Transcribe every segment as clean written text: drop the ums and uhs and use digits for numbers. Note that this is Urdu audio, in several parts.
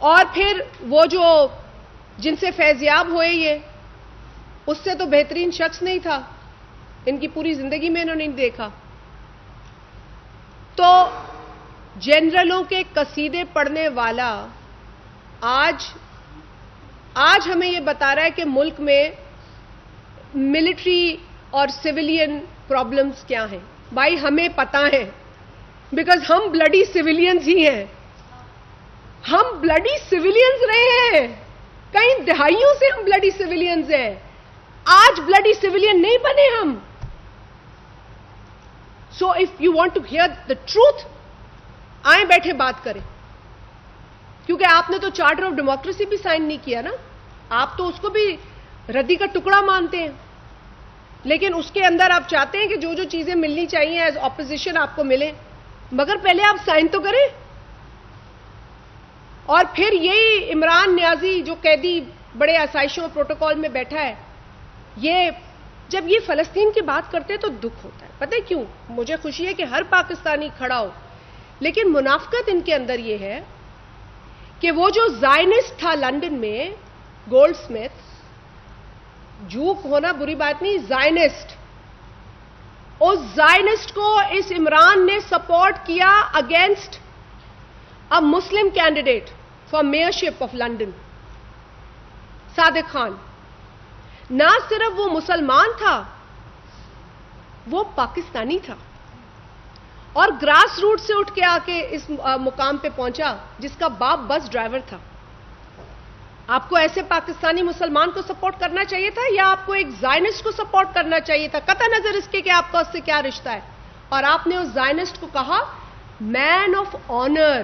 اور پھر وہ جو جن سے فیضیاب ہوئے یہ اس سے تو بہترین شخص نہیں تھا، ان کی پوری زندگی میں انہوں نے نہیں دیکھا. تو جنرلوں کے قصیدے پڑھنے والا آج ہمیں یہ بتا رہا ہے کہ ملک میں ملٹری اور سویلین پرابلمز کیا ہیں. بھائی ہمیں پتا ہے، بیکاز ہم بلڈی سویلینز ہی ہیں. ہم بلڈی سویلینز رہے ہیں، کئی دہائیوں سے ہم بلڈی سویلینز ہیں. آج بلڈی سویلین نہیں بنے ہم. So if you want to hear the truth, آئیں بیٹھے بات کریں. کیونکہ آپ نے تو چارٹر آف ڈیموکریسی بھی سائن نہیں کیا نا، آپ تو اس کو بھی ردی کا ٹکڑا مانتے ہیں. لیکن اس کے اندر آپ چاہتے ہیں کہ جو جو چیزیں ملنی چاہیے ایز اپوزیشن آپ کو ملیں، مگر پہلے آپ سائن تو کریں. اور پھر یہی عمران نیازی جو قیدی بڑے آسائشوں اور پروٹوکول میں بیٹھا ہے، جب یہ فلسطین کی بات کرتے ہیں تو دکھ ہوتا ہے. پتہ ہے کیوں؟ مجھے خوشی ہے کہ ہر پاکستانی کھڑا ہو، لیکن منافقت ان کے اندر یہ ہے کہ وہ جو زائنسٹ تھا لندن میں، گولڈ سمتھ، جھوک ہونا بری بات نہیں، زائنسٹ، اس زائنسٹ کو اس عمران نے سپورٹ کیا against a Muslim candidate for mayorship of London, Sadiq Khan. نہ صرف وہ مسلمان تھا، وہ پاکستانی تھا اور گراس روٹ سے اٹھ کے آ کے اس مقام پہ پہنچا جس کا باپ بس ڈرائیور تھا. آپ کو ایسے پاکستانی مسلمان کو سپورٹ کرنا چاہیے تھا یا آپ کو ایک زائنسٹ کو سپورٹ کرنا چاہیے تھا، قطع نظر اس کے کہ آپ کا اس سے کیا رشتہ ہے؟ اور آپ نے اس زائنسٹ کو کہا مین آف آنر.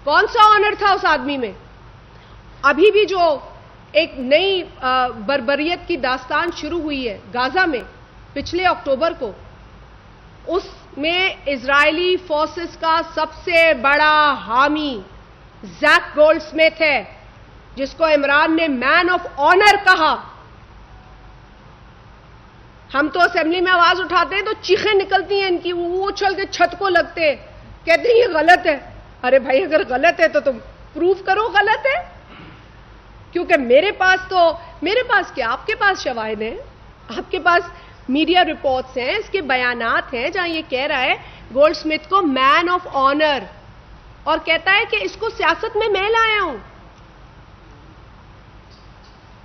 کون سا آنر تھا اس آدمی میں؟ ابھی بھی جو ایک نئی بربریت کی داستان شروع ہوئی ہے غازہ میں پچھلے اکتوبر کو، اس میں اسرائیلی فورسز کا سب سے بڑا حامی زیک گولڈ سمتھ ہے، جس کو عمران نے مین آف آنر کہا. ہم تو اسمبلی میں آواز اٹھاتے ہیں تو چیخیں نکلتی ہیں ان کی، وہ اچھل کے چھت کو لگتے ہیں، کہتے ہیں یہ غلط ہے. ارے بھائی اگر غلط ہے تو تم پروف کرو غلط ہے. کیونکہ میرے پاس کیا، آپ کے پاس شواہد ہیں، آپ کے پاس میڈیا رپورٹس ہیں، اس کے بیانات ہیں جہاں یہ کہہ رہا ہے گولڈ سمتھ کو مین آف آنر، اور کہتا ہے کہ اس کو سیاست میں میں لایا ہوں،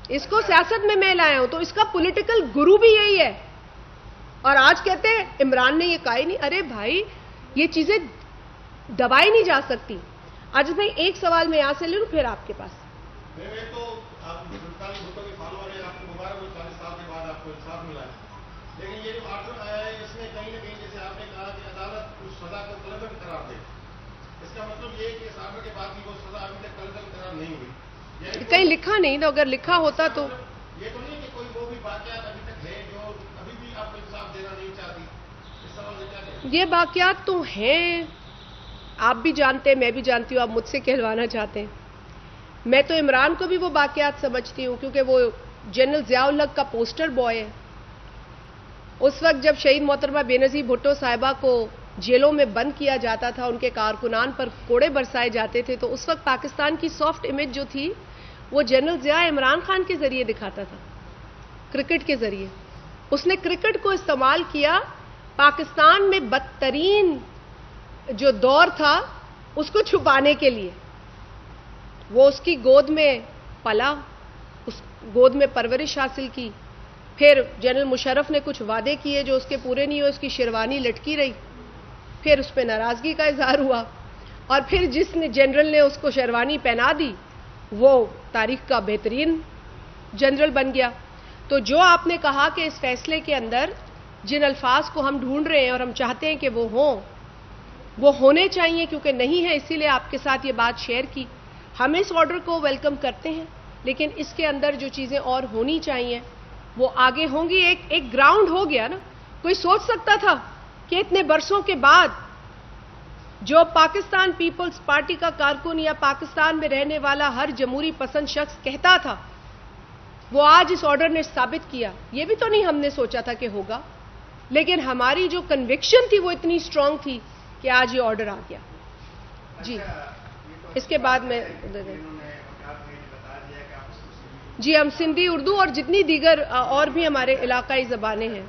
اس کو سیاست میں میں لایا ہوں. تو اس کا پولیٹیکل گرو بھی یہی ہے. اور آج کہتے ہیں عمران نے یہ کہا ہی نہیں. ارے بھائی یہ چیزیں دبائی نہیں جا سکتی. آج میں ایک سوال میں یہاں سے لوں پھر آپ کے پاس. تو آپ بھٹو کے فالوور ہیں، آپ کو مبارک ہو 40 سال کے بعد آپ کو انصاف ملا ہے. لیکن یہ جو آرڈر آیا ہے اس میں کہیں نہ کہیں جیسے آپ نے کہا کہ عدالت اس سزا کو طلباً قرار دے. اس کا مطلب یہ ہے کہ اس آرڈر کے بعد بھی وہ سزا ابھی تک طلباً قرار نہیں ہوئی. کہیں لکھا نہیں تھا، اگر لکھا ہوتا تو یہ تو نہیں کہ کوئی وہ بھی واقعات ابھی تک ہے جو ابھی بھی آپ کو انصاف دینا نہیں چاہتی. اس سوال سے کیا کہیں؟ یہ واقعات تو ہیں، آپ بھی جانتے ہیں، میں بھی جانتی ہوں. آپ مجھ سے کہلوانا چاہتے ہیں. میں تو عمران کو بھی وہ واقعات سمجھتی ہوں کیونکہ وہ جنرل ضیاء الحق کا پوسٹر بوائے ہے. اس وقت جب شہید محترمہ بے نظیر بھٹو صاحبہ کو جیلوں میں بند کیا جاتا تھا، ان کے کارکنان پر کوڑے برسائے جاتے تھے، تو اس وقت پاکستان کی سافٹ امیج جو تھی وہ جنرل ضیاء عمران خان کے ذریعے دکھاتا تھا، کرکٹ کے ذریعے. اس نے کرکٹ کو استعمال کیا پاکستان میں بدترین جو دور تھا اس کو چھپانے کے لیے. وہ اس کی گود میں پلا، اس گود میں پرورش حاصل کی. پھر جنرل مشرف نے کچھ وعدے کیے جو اس کے پورے نہیں ہوئے، اس کی شیروانی لٹکی رہی. پھر اس پہ ناراضگی کا اظہار ہوا، اور پھر جس نے جنرل نے اس کو شیروانی پہنا دی وہ تاریخ کا بہترین جنرل بن گیا. تو جو آپ نے کہا کہ اس فیصلے کے اندر جن الفاظ کو ہم ڈھونڈ رہے ہیں اور ہم چاہتے ہیں کہ وہ ہوں، وہ ہونے چاہیے کیونکہ نہیں ہے، اسی لیے آپ کے ساتھ یہ بات شیئر کی. ہم اس آرڈر کو ویلکم کرتے ہیں، لیکن اس کے اندر جو چیزیں اور ہونی چاہیے وہ آگے ہوں گی. ایک گراؤنڈ ہو گیا نا. کوئی سوچ سکتا تھا کہ اتنے برسوں کے بعد جو پاکستان پیپلز پارٹی کا کارکن یا پاکستان میں رہنے والا ہر جمہوری پسند شخص کہتا تھا، وہ آج اس آرڈر نے ثابت کیا. یہ بھی تو نہیں ہم نے سوچا تھا کہ ہوگا، لیکن ہماری جو کنوکشن تھی وہ اتنی اسٹرانگ تھی کہ آج یہ آرڈر آ گیا. جی اس کے بعد میں جی ہم سندھی، اردو اور جتنی دیگر اور بھی ہمارے علاقائی زبانیں ہیں